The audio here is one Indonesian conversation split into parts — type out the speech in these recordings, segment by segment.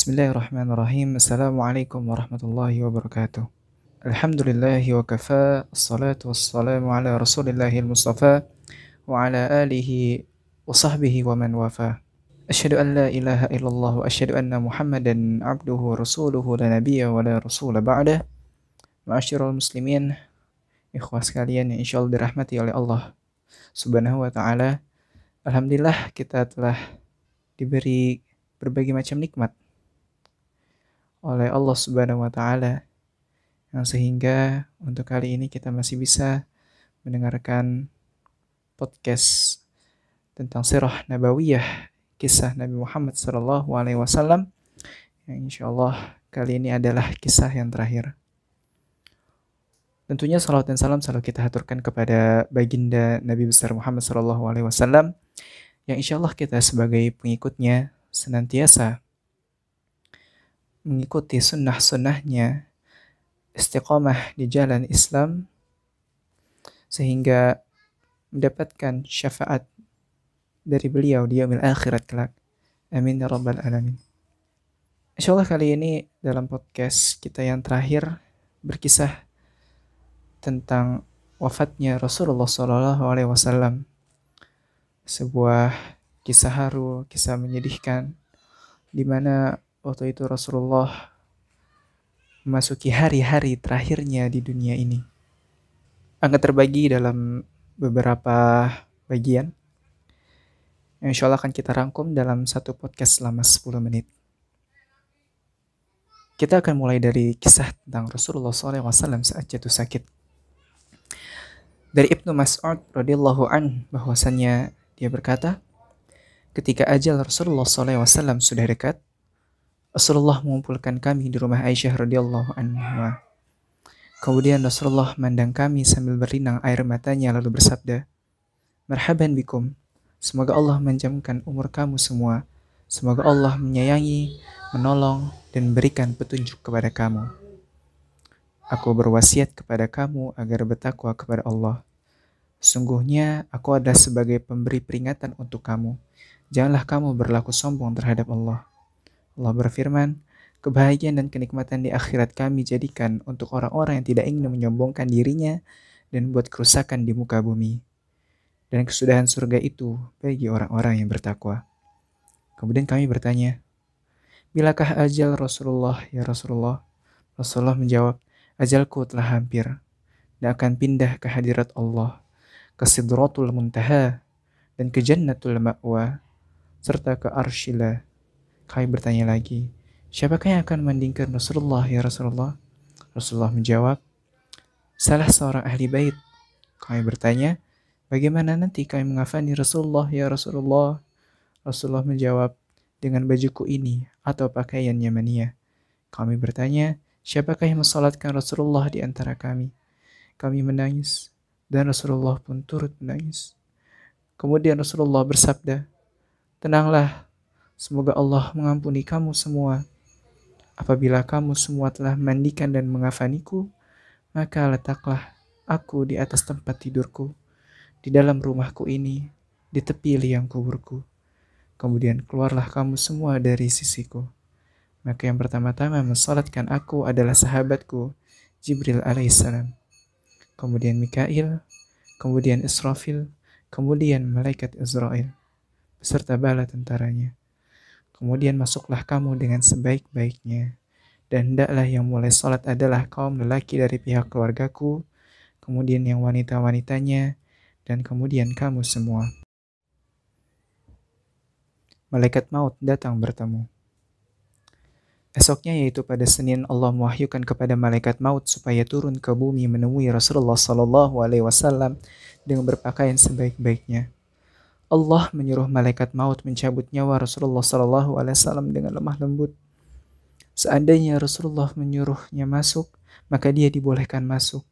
Bismillahirrahmanirrahim. Assalamualaikum warahmatullahi wabarakatuh. Alhamdulillahi wa kafa, assalatu wassalamu ala rasulillahil mustafa, wa ala alihi wa sahbihi wa man wafa. Asyhadu an la ilaha illallah wa asyhadu anna muhammadan abduhu wa rasuluhu la nabiyya wa la rasula ba'dah. Ma'asyiral muslimin, ikhwah sekalian yang insyaallah dirahmati oleh Allah subhanahu wa ta'ala. Alhamdulillah kita telah diberi berbagai macam nikmat oleh Allah Subhanahu wa taala yang sehingga untuk kali ini kita masih bisa mendengarkan podcast tentang sirah nabawiyah, kisah Nabi Muhammad sallallahu alaihi wasallam yang insyaallah kali ini adalah kisah yang terakhir. Tentunya salawat dan salam selalu kita haturkan kepada baginda Nabi besar Muhammad sallallahu alaihi wasallam yang insyaallah kita sebagai pengikutnya senantiasa mengikuti sunnah-sunnahnya, istiqamah di jalan Islam, sehingga mendapatkan syafaat dari beliau di yaumil akhirat kelak. Amin ya rabbal alamin. Insyaallah kali ini dalam podcast kita yang terakhir berkisah tentang wafatnya Rasulullah SAW. Sebuah kisah haru, kisah menyedihkan, di mana waktu itu Rasulullah memasuki hari-hari terakhirnya di dunia ini. Akan terbagi dalam beberapa bagian yang insya Allah akan kita rangkum dalam satu podcast selama 10 menit. Kita akan mulai dari kisah tentang Rasulullah SAW saat jatuh sakit. Dari Ibnu Mas'ud radhiyallahu an bahwasannya dia berkata, ketika ajal Rasulullah SAW sudah dekat, Rasulullah mengumpulkan kami di rumah Aisyah radhiyallahu anha. Kemudian Rasulullah memandang kami sambil berlinang air matanya lalu bersabda, "Marhaban bikum. Semoga Allah menjamkan umur kamu semua. Semoga Allah menyayangi, menolong, dan berikan petunjuk kepada kamu. Aku berwasiat kepada kamu agar bertakwa kepada Allah. Sungguhnya aku adalah sebagai pemberi peringatan untuk kamu. Janganlah kamu berlaku sombong terhadap Allah. Allah berfirman, kebahagiaan dan kenikmatan di akhirat kami jadikan untuk orang-orang yang tidak ingin menyombongkan dirinya dan buat kerusakan di muka bumi. Dan kesudahan surga itu bagi orang-orang yang bertakwa." Kemudian kami bertanya, "Bilakah ajal Rasulullah ya Rasulullah?" Rasulullah menjawab, "Ajalku telah hampir dan akan pindah ke hadirat Allah, ke Sidratul Muntaha dan ke Jannatul Ma'wa serta ke Arsyilah." Kami bertanya lagi, "Siapakah yang akan memandingkan Rasulullah ya Rasulullah?" Rasulullah menjawab, "Salah seorang ahli bait." Kami bertanya, "Bagaimana nanti kami mengafani Rasulullah ya Rasulullah?" Rasulullah menjawab, "Dengan bajuku ini atau pakaian Yamaniyah." Kami bertanya, "Siapakah yang mensalatkan Rasulullah di antara kami?" Kami menangis, dan Rasulullah pun turut menangis. Kemudian Rasulullah bersabda, "Tenanglah, semoga Allah mengampuni kamu semua. Apabila kamu semua telah mandikan dan mengafaniku, maka letaklah aku di atas tempat tidurku, di dalam rumahku ini, di tepi liang kuburku. Kemudian keluarlah kamu semua dari sisiku." Maka yang pertama-tama mensalatkan aku adalah sahabatku, Jibril alaihissalam. Kemudian Mikail, kemudian Israfil, kemudian malaikat Israel, beserta bala tentaranya. Kemudian masuklah kamu dengan sebaik-baiknya. Dan hendaklah yang mulai salat adalah kaum lelaki dari pihak keluargaku, kemudian yang wanita-wanitanya, dan kemudian kamu semua. Malaikat maut datang bertemu. Esoknya yaitu pada Senin, Allah mewahyukan kepada malaikat maut supaya turun ke bumi menemui Rasulullah sallallahu alaihi wasallam dengan berpakaian sebaik-baiknya. Allah menyuruh malaikat maut mencabut nyawa Rasulullah SAW dengan lemah lembut. Seandainya Rasulullah menyuruhnya masuk, maka dia dibolehkan masuk.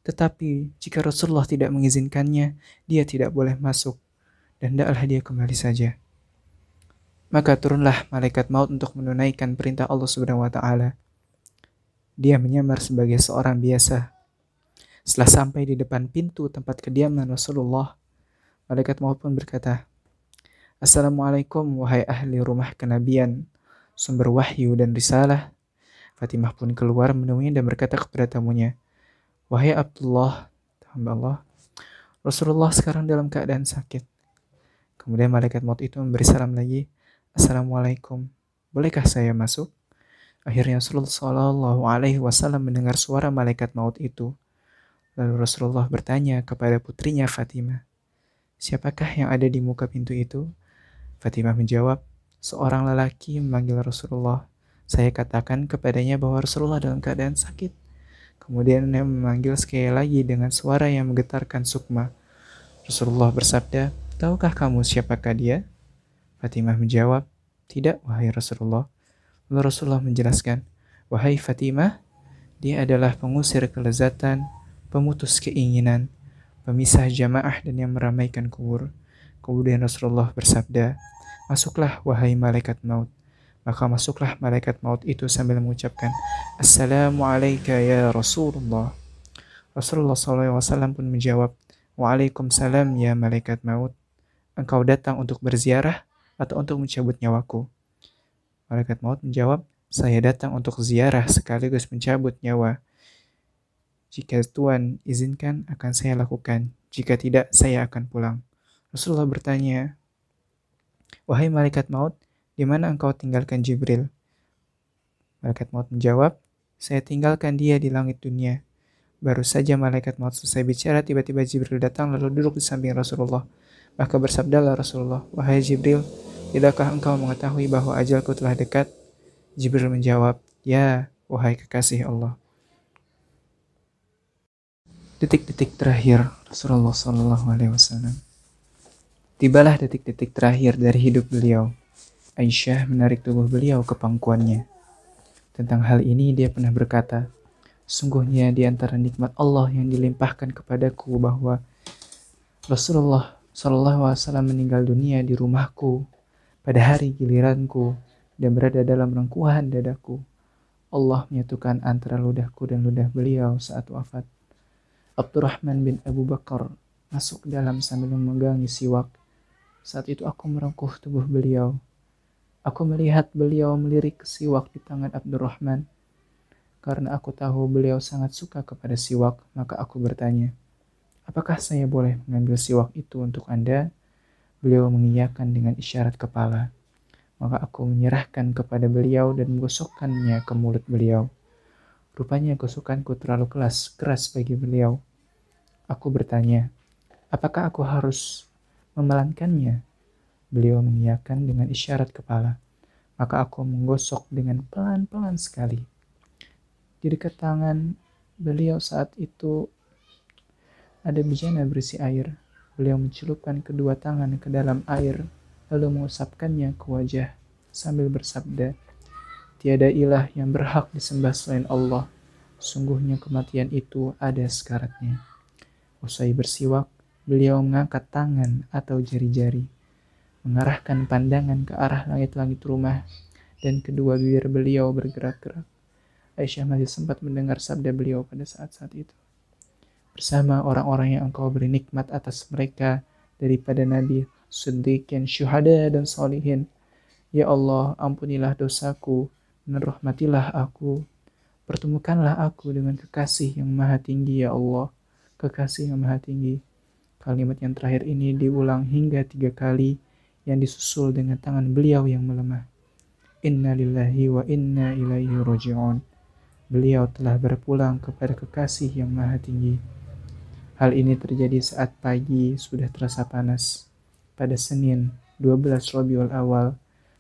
Tetapi jika Rasulullah tidak mengizinkannya, dia tidak boleh masuk, dan hendaklah dia kembali saja. Maka turunlah malaikat maut untuk menunaikan perintah Allah Subhanahu wa taala. Dia menyamar sebagai seorang biasa. Setelah sampai di depan pintu tempat kediaman Rasulullah, malaikat maut pun berkata, "Assalamualaikum wahai ahli rumah kenabian. sumber wahyu dan risalah. Fatimah pun keluar menemuinya dan berkata kepada tamunya, "Wahai Abdullah, hamba Allah, Rasulullah sekarang dalam keadaan sakit." Kemudian malaikat maut itu memberi salam lagi, "Assalamualaikum, bolehkah saya masuk?" Akhirnya Rasulullah Shallallahu Alaihi Wasallam mendengar suara malaikat maut itu. Lalu Rasulullah bertanya kepada putrinya Fatimah, "Siapakah yang ada di muka pintu itu?" Fatimah menjawab, "Seorang lelaki memanggil Rasulullah. Saya katakan kepadanya bahwa Rasulullah dalam keadaan sakit." Kemudian dia memanggil sekali lagi dengan suara yang menggetarkan sukma. Rasulullah bersabda, "Tahukah kamu siapakah dia?" Fatimah menjawab, "Tidak, wahai Rasulullah." Lalu Rasulullah menjelaskan, "Wahai Fatimah, dia adalah pengusir kelezatan, pemutus keinginan, pemisah jamaah dan yang meramaikan kubur." Kemudian Rasulullah bersabda, "Masuklah wahai malaikat maut." Maka masuklah malaikat maut itu sambil mengucapkan, "Assalamualaikum ya Rasulullah." Rasulullah SAW pun menjawab, "Waalaikumsalam ya malaikat maut. Engkau datang untuk berziarah atau untuk mencabut nyawaku?" Malaikat maut menjawab, "Saya datang untuk ziarah sekaligus mencabut nyawa. Jika Tuhan izinkan akan saya lakukan. Jika tidak, saya akan pulang." Rasulullah bertanya, "Wahai malaikat maut, di mana engkau tinggalkan Jibril?" Malaikat maut menjawab, "Saya tinggalkan dia di langit dunia." Baru saja malaikat maut selesai bicara, tiba-tiba Jibril datang lalu duduk di samping Rasulullah. Maka bersabdalah Rasulullah, "Wahai Jibril, tidakkah engkau mengetahui bahwa ajalku telah dekat?" Jibril menjawab, "Ya, wahai kekasih Allah." Detik-detik terakhir Rasulullah SAW. Tibalah detik-detik terakhir dari hidup beliau. Aisyah menarik tubuh beliau ke pangkuannya. Tentang hal ini dia pernah berkata, "Sungguhnya di antara nikmat Allah yang dilimpahkan kepadaku bahwa Rasulullah SAW meninggal dunia di rumahku pada hari giliranku dan berada dalam rengkuhan dadaku. Allah menyatukan antara ludahku dan ludah beliau saat wafat." Abdurrahman bin Abu Bakar masuk dalam sambil memegangi siwak. Saat itu aku merengkuh tubuh beliau. Aku melihat beliau melirik siwak di tangan Abdurrahman. Karena aku tahu beliau sangat suka kepada siwak, maka aku bertanya, "Apakah saya boleh mengambil siwak itu untuk Anda?" Beliau mengiyakan dengan isyarat kepala. Maka aku menyerahkan kepada beliau dan menggosokkannya ke mulut beliau. Rupanya gosokanku terlalu keras bagi beliau. Aku bertanya, "Apakah aku harus memelankannya?" Beliau mengiyakan dengan isyarat kepala. Maka aku menggosok dengan pelan-pelan sekali. Di dekat tangan beliau saat itu ada bejana berisi air. Beliau mencelupkan kedua tangan ke dalam air, lalu mengusapkannya ke wajah sambil bersabda, "Tiada ilah yang berhak disembah selain Allah. Sungguhnya kematian itu ada sekaratnya." Usai bersiwak, beliau mengangkat tangan atau jari-jari, mengarahkan pandangan ke arah langit-langit rumah, dan kedua bibir beliau bergerak-gerak. Aisyah masih sempat mendengar sabda beliau pada saat-saat itu. "Bersama orang-orang yang engkau beri nikmat atas mereka daripada Nabi, Siddiqin, Syuhada, dan Salihin. Ya Allah, ampunilah dosaku dan rahmatilah aku. Pertemukanlah aku dengan kekasih yang maha tinggi, ya Allah, kekasih yang maha tinggi." Kalimat yang terakhir ini diulang hingga 3 kali, yang disusul dengan tangan beliau yang melemah. Inna lillahi wa inna ilaihi raji'un. Beliau telah berpulang kepada kekasih yang maha tinggi. Hal ini terjadi saat pagi sudah terasa panas. Pada Senin 12 Rabiul Awal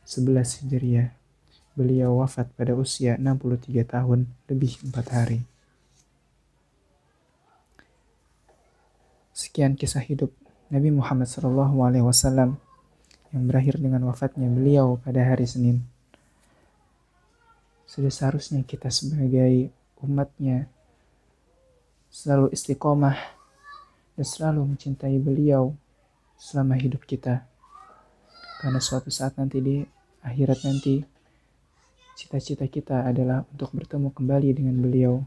11 Hijriah. Beliau wafat pada usia 63 tahun lebih 4 hari. Sekian kisah hidup Nabi Muhammad SAW yang berakhir dengan wafatnya beliau pada hari Senin. Sudah seharusnya kita sebagai umatnya selalu istiqomah dan selalu mencintai beliau selama hidup kita. Karena suatu saat nanti di akhirat nanti, cita-cita kita adalah untuk bertemu kembali dengan beliau.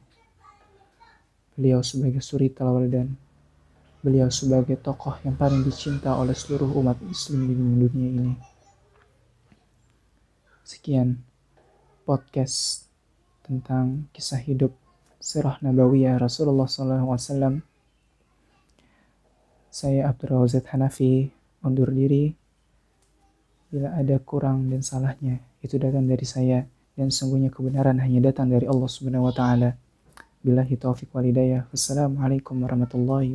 Beliau sebagai suri tauladan. Beliau sebagai tokoh yang paling dicinta oleh seluruh umat muslim di dunia ini. Sekian. podcast tentang kisah hidup sirah nabawiyah Rasulullah SAW. Saya Abdul Razak Hanafi undur diri. Bila ada kurang dan salahnya, itu datang dari saya, dan sungguhnya kebenaran hanya datang dari Allah Subhanahu wa taala. Billahi taufiq wal hidayah. Wassalamualaikum warahmatullahi wabarakatuh.